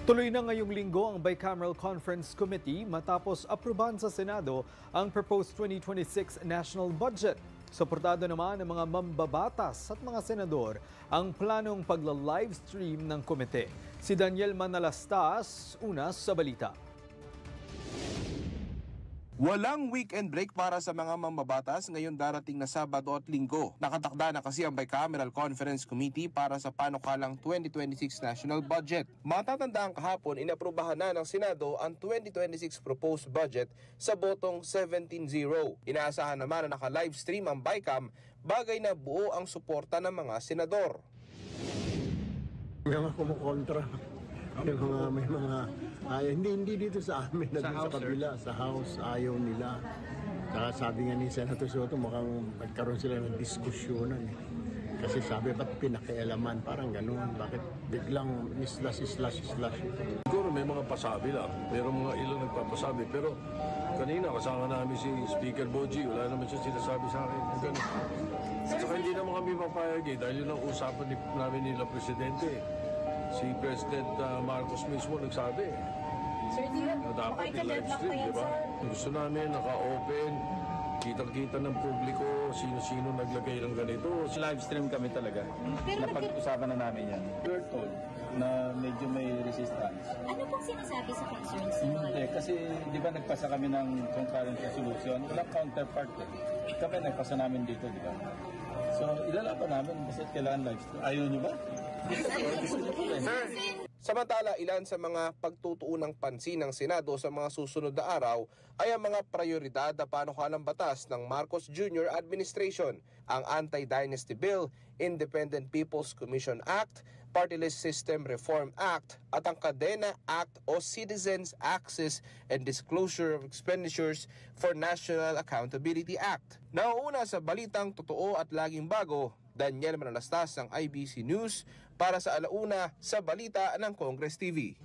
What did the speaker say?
Tuloy na ngayong linggo ang Bicameral Conference Committee matapos aprubahan sa Senado ang proposed 2026 national budget. Suportado naman ng mga mambabatas at mga senador ang planong pagla-livestream ng komite. Si Daniel Manalastas, una sa balita. Walang weekend break para sa mga mambabatas ngayon darating na Sabado at Linggo. Nakatakda na kasi ang Bicameral Conference Committee para sa panukalang 2026 national budget. Matatandaan kahapon, inaprubahan na ng Senado ang 2026 proposed budget sa botong 17-0. Inaasahan naman na naka-livestream ang Bicam, bagay na buo ang suporta ng mga senador. May mga kumukontra. May mga hindi dito sa amin, sa kabila, sa House, ayaw nila. Saka sabi nga ni Senator Soto, mukhang nagkaroon sila ng diskusyonan. Kasi sabi, ba't pinakialaman? Parang gano'n. Bakit biglang slash ito? Siguro may mga pasabi lang. Meron mga ilang nagpapasabi. Pero kanina kasama namin si Speaker Boji. Wala naman siya sinasabi sa akin. Ganun. Saka hindi naman kami papayag dahil yun ang usapan namin nila Presidente. Si President Marcos mismo nagsabi. Sir, na dapat i-live stream, di ba? Gusto namin naka-open, kitang-kita ng publiko, sino-sino naglagay ng ganito. Live stream kami talaga. Napag-usapan na namin yan. We're told na medyo may resistance. Ano pong sinasabi sa concerns niyo? Hindi, kasi di ba nagpasa kami ng concurrent resolution? Walang counterpart eh. Kami nagpasa namin dito, di ba? So, ilalaban namin kasi kailangan live stream. Ayaw nyo ba? Samantala, ilan sa mga pagtutuunang pansin ng Senado sa mga susunod na araw ay ang mga prioridad na panukalang batas ng Marcos Jr. Administration, ang Anti-Dynasty Bill, Independent People's Commission Act, Party List System Reform Act at ang Kadena Act o Citizens Access and Disclosure of Expenditures for National Accountability Act. Nauuna sa balitang totoo at laging bago, Daniel Manalastas ng IBC News para sa Alauna sa Balita ng Congress TV.